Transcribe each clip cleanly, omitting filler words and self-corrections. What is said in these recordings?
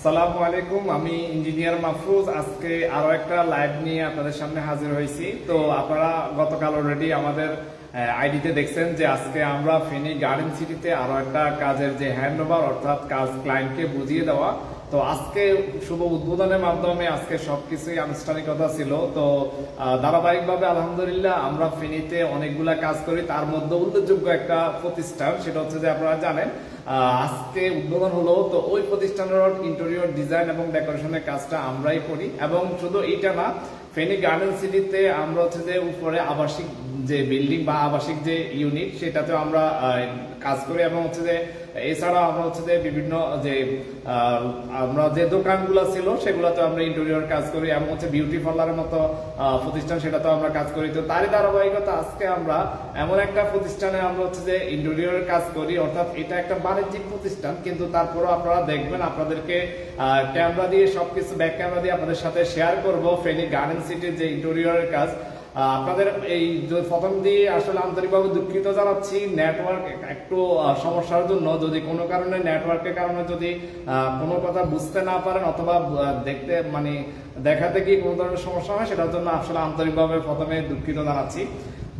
আসসালামু আলাইকুম, আমি ইঞ্জিনিয়ার মাহফুজ। আজকে আরো একটা লাইভ নিয়ে আপনাদের সামনে হাজির হয়েছি। তো আপনারা গতকাল অলরেডি আমাদের আইডিতে দেখছেন যে আজকে আমরা ফেনী গার্ডেন সিটিতে আরো একটা কাজের যে হ্যান্ডওভার অর্থাৎ কাজ ক্লায়েন্টকে বুঝিয়ে দেওয়া। তো আজকে শুভ উদ্বোধনের মাধ্যমে আজকে সবকিছুই আনুষ্ঠানিকতা ছিল। তো ধারাবাহিকভাবে আলহামদুলিল্লাহ আমরা ফেনীতে অনেকগুলা কাজ করি, তার মধ্যে উল্লেখযোগ্য একটা প্রতিষ্ঠান, সেটা হচ্ছে যে আপনারা জানেন আজকে উদ্বোধন হলো। তো ওই প্রতিষ্ঠানের ইন্টেরিয়র ডিজাইন এবং ডেকোরেশনের কাজটা আমরাই করি। এবং শুধু এইটা না, ফেনী গার্ডেন সিটিতে আমরা হচ্ছে যে উপরে আবাসিক যে বিল্ডিং বা আবাসিক যে ইউনিট সেটাতেও আমরা কাজ করি। এবং হচ্ছে যে এছাড়াও আমরা হচ্ছে যে বিভিন্ন যে আমরা যে দোকানগুলো ছিল সেগুলোতে আমরা ইন্টেরিয়র কাজ করি। এবং হচ্ছে বিউটি পার্লারের মতো প্রতিষ্ঠান, সেটাতেও আমরা কাজ করি। তো তারই ধারাবাহিকতা আজকে আমরা এমন একটা প্রতিষ্ঠানে আমরা হচ্ছে যে ইন্টেরিয়র কাজ করি, অর্থাৎ এটা একটা বাণিজ্যিক প্রতিষ্ঠান, কিন্তু তারপরও আপনারা দেখবেন আপনাদেরকে ক্যামেরা দিয়ে সবকিছু ব্যাক ক্যামেরা দিয়ে আপনাদের সাথে শেয়ার করব ফেনী গার্ডেন সিটির যে ইন্টেরিয়রের কাজ। আপনাদের এই প্রথম দিয়ে আসলে আন্তরিকভাবে দুঃখিত জানাচ্ছি নেটওয়ার্ক একটু সমস্যার জন্য। যদি কোনো কারণে নেটওয়ার্কের কারণে যদি কোনো কথা বুঝতে না পারেন অথবা দেখতে দেখাতে গিয়ে কোনো ধরনের সমস্যা হয়, সেটার জন্য আসলে আন্তরিকভাবে প্রথমে দুঃখিত জানাচ্ছি।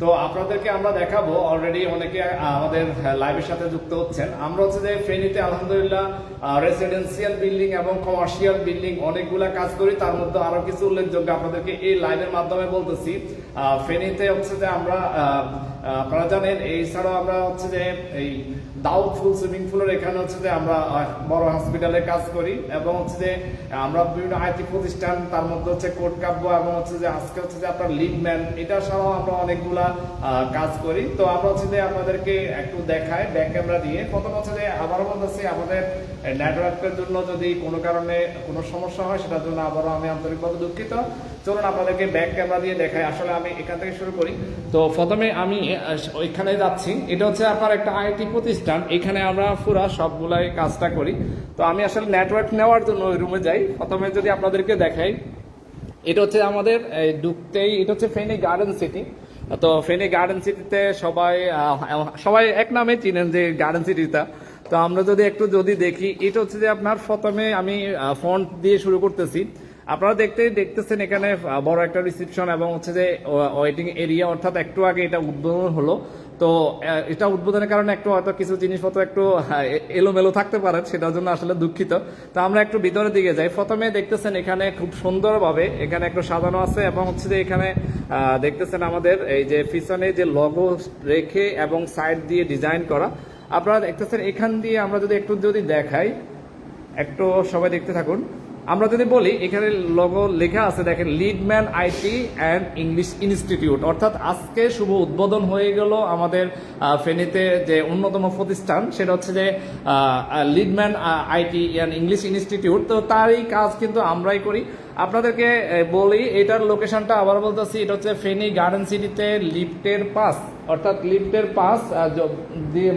তো আপনাদেরকে আমরা দেখাবো, অলরেডি অনেকে আমাদের লাইভের সাথে যুক্ত হচ্ছেন। আমরা হচ্ছে যে ফেনীতে আলহামদুলিল্লাহ রেসিডেন্সিয়াল বিল্ডিং এবং কমার্শিয়াল বিল্ডিং অনেকগুলা কাজ করি। তার মধ্যে আরো কিছু উল্লেখযোগ্য আপনাদেরকে এই লাইভের মাধ্যমে বলতেছি। ফেনীতে হচ্ছে যে আমরা আপনারা জানেন, এছাড়াও আমরা হচ্ছে যে এই দাউদফুল সুইমিং পুলের এখানে হচ্ছে যে আমরা বড় হসপিটালে কাজ করি। এবং হচ্ছে যে আমরা বিভিন্ন আইটি প্রতিষ্ঠান, তার মধ্যে হচ্ছে কোট কাব্য এবং হচ্ছে যে আজকে হচ্ছে যে আপনার লিডম্যান, এটা ছাড়াও আমরা অনেকগুলা কাজ করি। তো আমরা হচ্ছে যে আপনাদেরকে একটু দেখাই ব্যাক ক্যামেরা দিয়ে। প্রথম হচ্ছে যে আবারও বলতেছি, আমাদের নেটওয়ার্কের জন্য যদি কোনো কারণে কোনো সমস্যা হয় সেটার জন্য আবারও আমি আন্তরিকভাবে দুঃখিত। চলুন আপনাদেরকে ব্যাক ক্যামেরা দিয়ে দেখাই। আসলে আমি এখান থেকে শুরু করি। তো প্রথমে আমি ওইখানে যাচ্ছি, এটা হচ্ছে আপনার একটা আইটি প্রতিষ্ঠান, এখানে আমরা পুরা সবগুলাই কাজটা করি। তো আমি আসলে নেটওয়ার্ক নেওয়ার জন্য ওই রুমে যাই। প্রথমে যদি আপনাদেরকে দেখাই, এটা হচ্ছে আমাদের ঢুকতেই এটা হচ্ছে ফেনী গার্ডেন সিটি। তো ফেনী গার্ডেন সিটিতে সবাই এক নামে চিনেন যে গার্ডেন সিটিটা। তো আমরা যদি একটু দেখি, এটা হচ্ছে যে আপনার প্রথমে আমি ফন্ট দিয়ে শুরু করতেছি। আপনারা দেখতেছেন এখানে বড় একটা রিসেপশন এবং হচ্ছে যে ওয়েটিং এরিয়া, অর্থাৎ একটু আগে এটা উদ্বোধন হলো। তো এটা উদ্বোধনের কারণে একটু হয়তো কিছু জিনিসপত্র একটু এলোমেলো থাকতে পারে, সেটার জন্য আসলে দুঃখিত। তো আমরা একটু ভিতরের দিকে যাই। প্রথমে দেখতেছেন এখানে খুব সুন্দরভাবে এখানে একটু সাজানো আছে। এবং হচ্ছে যে এখানে দেখতেছেন আমাদের এই যে পিছনে যে লগো রেখে এবং সাইড দিয়ে ডিজাইন করা আপনারা দেখতেছেন। এখান দিয়ে আমরা যদি দেখাই, একটু সবাই দেখতে থাকুন। আমরা যদি বলি, এখানে লোগো লেখা আছে, দেখেন leadman IT and English institute, অর্থাৎ আজকে শুভ উদ্বোধন হয়ে গেল আমাদের ফেনীতে যে অন্যতম প্রতিষ্ঠান, সেটা হচ্ছে যে leadman IT and English institute. তো তারই কাজ কিন্তু আমরাই করি। আপনাদেরকে বলি, এটার লোকেশনটা আবার বলতেছি, এটা হচ্ছে ফেনী গার্ডেন সিটিতে লিফটের পাস, অর্থাৎ লিফটের পাস দিয়ে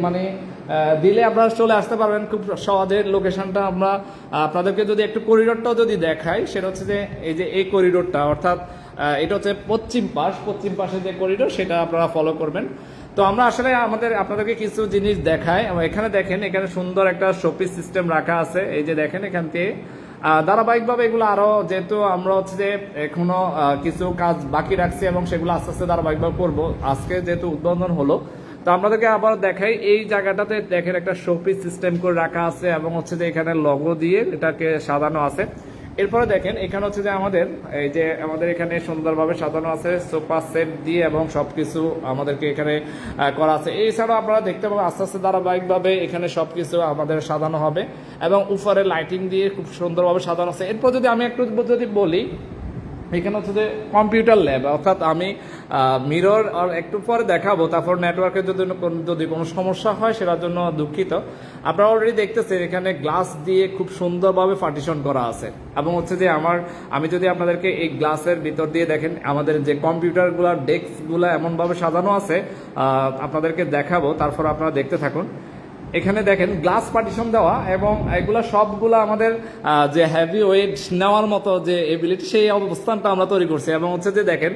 দিলে আপনারা চলে আসতে পারবেন খুব সহজে। লোকেশনটা আমরা আপনাদেরকে যদি একটু করিডোরটাও যদি দেখাই, সেটা হচ্ছে যে এই যে এই করিডোরটা, অর্থাৎ এটা হচ্ছে পশ্চিম পাশে যে করিডোর, সেটা আপনারা ফলো করবেন। তো আমরা আসলে আপনাদেরকে কিছু জিনিস দেখাই। এখানে দেখেন, এখানে সুন্দর একটা শোপিস সিস্টেম রাখা আছে। এই যে দেখেন, এখান থেকে ধারাবাহিকভাবে এগুলো আরো, যেহেতু আমরা হচ্ছে যে এখনো কিছু কাজ বাকি রাখছি এবং সেগুলো আস্তে আস্তে ধারাবাহিকভাবে করবো। আজকে যেহেতু উদ্বোধন হলো, তো আপনাদেরকে আবার দেখাই, এই জায়গাটাতে দেখেন একটা শোপিস সিস্টেম করে রাখা আছে এবং হচ্ছে যে এখানে লগো দিয়ে এটাকে সাজানো আছে। এরপরে দেখেন, এখানে হচ্ছে যে আমাদের এখানে সুন্দরভাবে সাজানো আছে সোফা সেট দিয়ে এবং সবকিছু আমাদেরকে এখানে করা আছে। এছাড়াও আপনারা দেখতে পাবেন আস্তে আস্তে ধারাবাহিকভাবে এখানে সবকিছু আমাদের সাজানো হবে এবং উপরে লাইটিং দিয়ে খুব সুন্দরভাবে সাজানো আছে। এরপর যদি আমি একটু বলি, এখানে হচ্ছে যে কম্পিউটার ল্যাব, অর্থাৎ আমি মিরর আর একটু পরে দেখাবো। তারপর নেটওয়ার্কের যদি কোনো সমস্যা হয় সেটার জন্য দুঃখিত। আপনারা অলরেডি দেখতেছেন এখানে গ্লাস দিয়ে খুব সুন্দরভাবে পার্টিশন করা আছে। এবং হচ্ছে যে আমি যদি আপনাদেরকে এই গ্লাসের ভিতর দিয়ে দেখেন, আমাদের যে কম্পিউটারগুলো ডেস্কগুলো এমনভাবে সাজানো আছে, আপনাদেরকে দেখাবো, তারপর আপনারা দেখতে থাকুন। এখানে দেখেন গ্লাস পার্টিশন দেওয়া, এবং এগুলা সবগুলো আমাদের যে হেভি ওয়েট নেওয়ার মতো যে এবিলিটি, সেই অবস্থানটা আমরা তৈরি করছি। এবং হচ্ছে যে দেখেন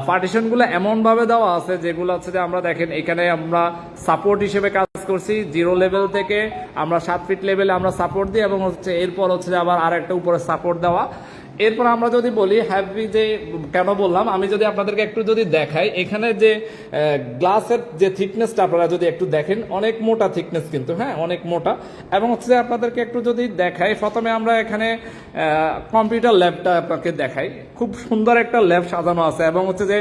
পার্টিশনগুলো এমন ভাবে দেওয়া আছে যেগুলো হচ্ছে যে আমরা দেখেন এখানে আমরা সাপোর্ট হিসেবে কাজ করছি। 0 লেভেল থেকে আমরা 7 ফিট লেভেলে আমরা সাপোর্ট দিই, এবং হচ্ছে এরপর হচ্ছে যে আবার আরেকটা উপরে সাপোর্ট দেওয়া। এরপর আমরা যদি বলি হ্যাভি, যে কেন বললাম, আমি যদি আপনাদেরকে একটু যদি দেখাই, এখানে যে গ্লাসের যে থিকনেসটা আপনারা যদি একটু দেখেন, অনেক মোটা থিকনেস কিন্তু, হ্যাঁ অনেক মোটা। এবং হচ্ছে যে আপনাদেরকে একটু যদি দেখাই, প্রথমে আমরা এখানে কম্পিউটার ল্যাবটা আপনাকে দেখাই। খুব সুন্দর একটা ল্যাব সাজানো আছে, এবং হচ্ছে যে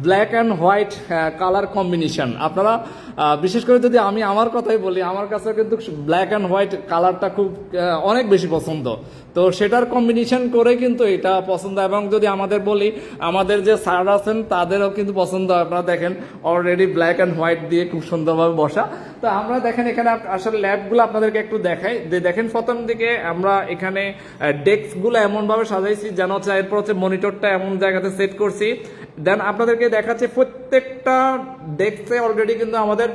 black and white colour combination. আপনারা বিশেষ করে যদি আমি আমার কথাই বলি, আমার কাছে কিন্তু ব্ল্যাক অ্যান্ড হোয়াইট কালারটা খুব অনেক বেশি পছন্দ। তো সেটার কম্বিনেশন করে কিন্তু এটা পছন্দ। এবং যদি আমাদের বলি, আমাদের যে স্যার আছেন তাদেরও কিন্তু পছন্দ। আপনারা দেখেন অলরেডি ব্ল্যাক অ্যান্ড হোয়াইট দিয়ে খুব সুন্দরভাবে বসা। তো আমরা দেখেন এখানে আসলে ল্যাবগুলো আপনাদেরকে একটু দেখাই। দেখেন প্রথম দিকে আমরা এখানে ডেস্কগুলো এমনভাবে সাজাইছি যেন হচ্ছে, এরপর হচ্ছে মনিটরটা এমন জায়গাতে সেট করছি। দেন আপনাদেরকে দেখাচ্ছি প্রত্যেকটা ডেস্কে অলরেডি কিন্তু আমাদের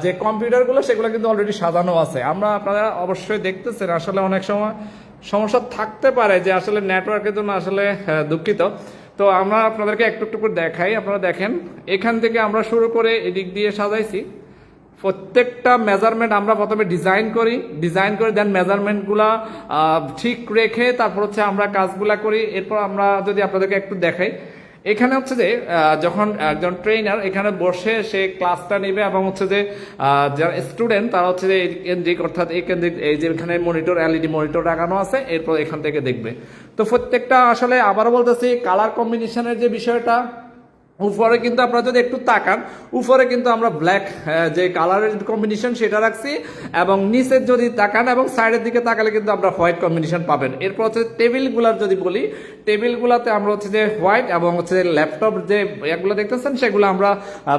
যে কম্পিউটারগুলো সেগুলো কিন্তু অলরেডি সাজানো আছে। আপনারা অবশ্যই দেখতেছেন, আসলে অনেক সময় সমস্যা থাকতে পারে যে আসলে নেটওয়ার্কের জন্য, আসলে দুঃখিত। তো আমরা আপনাদেরকে একটু একটু করে দেখাই। আপনারা দেখেন এখান থেকে আমরা শুরু করে এদিক দিয়ে সাজাইছি। প্রত্যেকটা মেজারমেন্ট আমরা প্রথমে ডিজাইন করি দেন মেজারমেন্টগুলা ঠিক রেখে তারপর হচ্ছে আমরা কাজগুলা করি। এরপর আমরা যদি আপনাদেরকে একটু দেখাই, এখানে হচ্ছে যে যখন একজন ট্রেনার এখানে বসে সে ক্লাসটা নেবে, এবং হচ্ছে যে যারা স্টুডেন্ট তারা হচ্ছে যে এই কেন্দ্রিক, অর্থাৎ এই কেন্দ্রিক, এই যে এখানে মনিটর, এলইডি মনিটর লাগানো আছে, এরপর এখান থেকে দেখবে। তো প্রত্যেকটা আসলে আবারও বলতেছি, কালার কম্বিনেশনের যে বিষয়টা, উপরে কিন্তু আপনারা যদি একটু তাকান, উপরে কিন্তু আমরা ব্ল্যাক যে কালারের কম্বিনেশন সেটা রাখছি, এবং নিচের যদি তাকান এবং সাইডের দিকে তাকালে কিন্তু আমরা হোয়াইট কম্বিনেশন পাবেন। এরপর হচ্ছে টেবিলগুলার যদি বলি, টেবিলগুলাতে আমরা হচ্ছে যে হোয়াইট, এবং হচ্ছে ল্যাপটপ যে এগুলো দেখতেছেন সেগুলো আমরা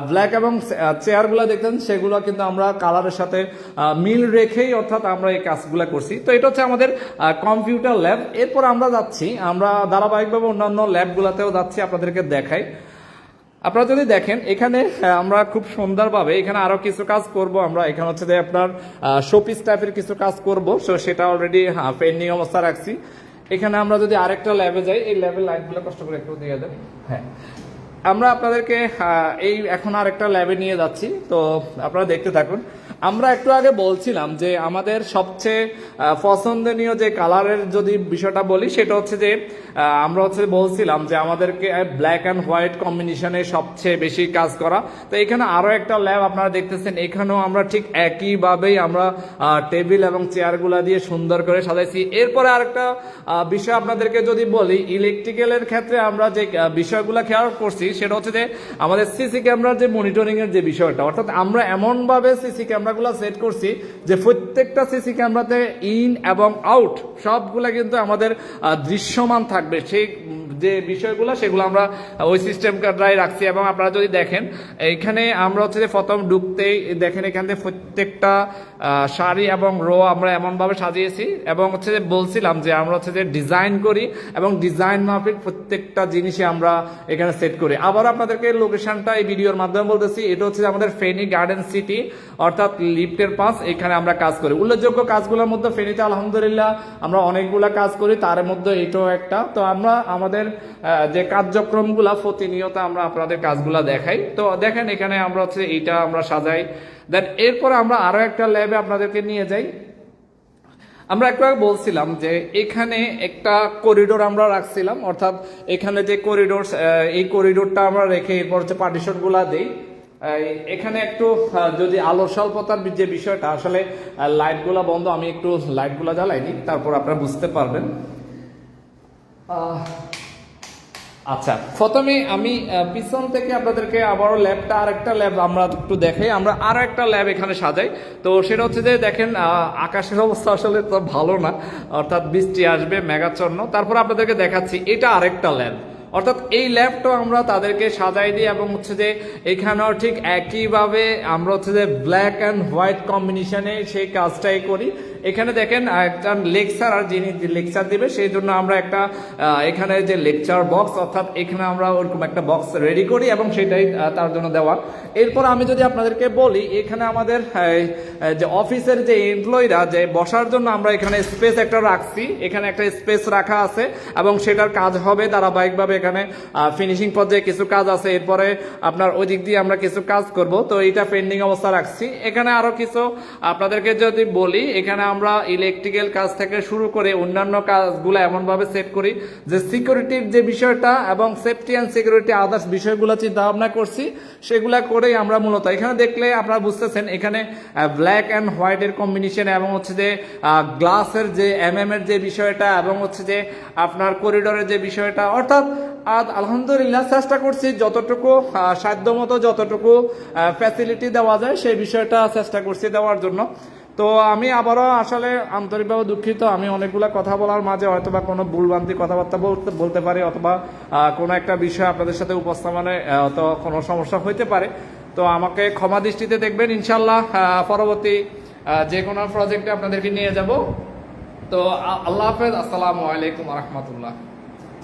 ব্ল্যাক, এবং চেয়ারগুলো দেখতেছেন সেগুলো কিন্তু আমরা কালারের সাথে মিল রেখেই অর্থাৎ আমরা এই কাজগুলো করছি। তো এটা হচ্ছে আমাদের কম্পিউটার ল্যাব। এরপর আমরা যাচ্ছি, আমরা ধারাবাহিকভাবে অন্যান্য ল্যাবগুলোতেও যাচ্ছি, আপনাদেরকে দেখাই। আপনারা যদি দেখেন এখানে আমরা খুব সুন্দরভাবে এখানে আরো কিছু কাজ করব। আমরা এখানে হচ্ছে যে আপনার শোপিস টাইপের কিছু কাজ করব, সো সেটা অলরেডি পেন্ডিং অবস্থা রাখছি। এখানে আমরা যদি আরেকটা ল্যাবে যাই, এই ল্যাবের লাইটগুলো কষ্ট করে একটু দিয়ে দেন। হ্যাঁ, আমরা আপনাদেরকে এই এখন আরেকটা ল্যাবে নিয়ে যাচ্ছি, তো আপনারা দেখতে থাকুন। আমরা একটু আগে বলছিলাম যে আমাদের সবচেয়ে পছন্দনীয় যে কালারের যদি বিষয়টা বলি, সেটা হচ্ছে যে আমরা হচ্ছে বলছিলাম যে আমাদেরকে ব্ল্যাক অ্যান্ড হোয়াইট কম্বিনেশনে সবচেয়ে বেশি কাজ করা। তো এখানে আরো একটা ল্যাব আপনারা দেখতেছেন, এখানেও আমরা ঠিক একইভাবেই আমরা টেবিল এবং চেয়ারগুলা দিয়ে সুন্দর করে সাজাইছি। এরপরে আরেকটা বিষয় আপনাদেরকে যদি বলি, ইলেকট্রিক্যালের ক্ষেত্রে আমরা যে বিষয়গুলো খেয়াল করছি সেটা হচ্ছে যে আমাদের সিসি ক্যামেরার যে মনিটরিং এর যে বিষয়টা, অর্থাৎ আমরা এমন ভাবে সিসি ক্যামেরাগুলো সেট করছি যে প্রত্যেকটা সিসি ক্যামেরাতে ইন এবং আউট সবগুলা কিন্তু আমাদের দৃশ্যমান থাকবে। সেই যে বিষয়গুলো সেগুলো আমরা ওই সিস্টেমটাই রাখছি। এবং আপনারা যদি দেখেন এইখানে আমরা হচ্ছে যে প্রথম ঢুকতেই দেখেন এখান থেকে প্রত্যেকটা সারি এবং রো আমরা এমন ভাবে সাজিয়েছি, এবং হচ্ছে যে বলছিলাম যে আমরা হচ্ছে যে ডিজাইন করি এবং ডিজাইন মাফিক প্রত্যেকটা জিনিসই আমরা এখানে সেট করি। আবার আপনাদেরকে লোকেশনটা এই ভিডিওর মাধ্যমে বলতেছি, এটা হচ্ছে আমাদের ফেনী গার্ডেন সিটি, অর্থাৎ লিফটের পাশ, এখানে আমরা কাজ করি। উল্লেখযোগ্য কাজগুলোর মধ্যে ফেনীতে আলহামদুলিল্লাহ আমরা অনেকগুলা কাজ করি, তার মধ্যে এটাও একটা। তো আমরা আমাদের যে কার্যক্রমগুলা প্রতিনিয়ত আমরা আপনাদের কাজগুলা দেখাই। তো দেখেন এখানে আমরা হচ্ছে এইটা আমরা সাজাই। দেন এরপর আমরা আরো একটা ল্যাবে আপনাদেরকে নিয়ে যাই। আমরা একটু আগে বলছিলাম যে এখানে একটা করিডোর আমরা রাখছিলাম, অর্থাৎ এখানে যে করিডোর, এই করিডোরটা আমরা রেখে এরপর হচ্ছে পার্টিশন গুলা দিই। এখানে একটু যদি আলো স্বল্পতার যে বিষয়টা, আসলে লাইট গুলা বন্ধ, আমি একটু লাইট গুলা জ্বালাই দিই, তারপর আপনারা বুঝতে পারবেন। আচ্ছা, প্রথমে আমি পিছন থেকে আপনাদেরকে আবারও ল্যাবটা, আরেকটা ল্যাব আমরা একটু দেখাই। আমরা আরো একটা ল্যাব এখানে সাজাই। তো সেটা হচ্ছে যে দেখেন আকাশের অবস্থা আসলে তো ভালো না, অর্থাৎ বৃষ্টি আসবে, মেঘাচ্ছন্ন। তারপর আপনাদেরকে দেখাচ্ছি এটা আরেকটা ল্যাব, অর্থাৎ এই ল্যাবটাও আমরা তাদেরকে সাজাই দিই এবং হচ্ছে যে এখানেও ঠিক একইভাবে আমরা হচ্ছে যে ব্ল্যাক অ্যান্ড হোয়াইট কম্বিনেশনে সেই কাজটাই করি। এখানে দেখেন একজন লেকচারার যিনি লেকচার দিবে সেই জন্য আমরা একটা এখানে যে লেকচার বক্স অর্থাৎ এখানে আমরা ওরকম একটা বক্স রেডি করি এবং সেটাই তার জন্য দেওয়া। এরপর আমি যদি আপনাদেরকে বলি এখানে আমাদের যে অফিসের যে এমপ্লয়িরা যে বসার জন্য আমরা এখানে স্পেস একটা রাখছি, এখানে একটা স্পেস রাখা আছে এবং সেটার কাজ হবে ধারাবাহিকভাবে। এখানে ফিনিশিং পর্যায়ে কিছু কাজ আছে, এরপরে আপনার ওই দিক দিয়ে আমরা কিছু কাজ করব, তো এইটা পেন্ডিং অবস্থা রাখছি। এখানে আরো কিছু আপনাদেরকে যদি বলি, এখানে আমরা ইলেকট্রিক্যাল কাজ থেকে শুরু করে অন্যান্য কাজগুলো এমন ভাবে সেট করি যে সিকিউরিটির যে বিষয়টা এবং সেফটি অ্যান্ড সিকিউরিটি আদার্স বিষয়গুলো চিন্তা ভাবনা করছি, সেগুলা করেই আমরা মূলত এখানে দেখলে আপনারা বুঝতেছেন এখানে ব্ল্যাক অ্যান্ড হোয়াইট এর কম্বিনেশন এবং হচ্ছে যে গ্লাসের যে এর যে বিষয়টা এবং হচ্ছে যে আপনার করিডোরের যে বিষয়টা, অর্থাৎ আলহামদুলিল্লাহ চেষ্টা করছি যতটুকু সাধ্যমতো যতটুকু ফ্যাসিলিটি দেওয়া যায় সেই বিষয়টা চেষ্টা করছি দেওয়ার জন্য। তো আমি আবারও আসলে আন্তরিকভাবে দুঃখিত, আমি অনেকগুলো কথা বলার মাঝে হয়তো বা কোনো ভুলভ্রান্তি কথাবার্তা বলতে পারি অথবা কোনো একটা বিষয় আপনাদের সাথে উপস্থাপনে তো কোনো সমস্যা হইতে পারে, তো আমাকে ক্ষমা দৃষ্টিতে দেখবেন। ইনশাল্লাহ পরবর্তী যে কোনো প্রজেক্টে আপনাদেরকে নিয়ে যাব। তো আল্লাহ হাফেজ, আসসালামু আলাইকুম রহমতুল্লাহ।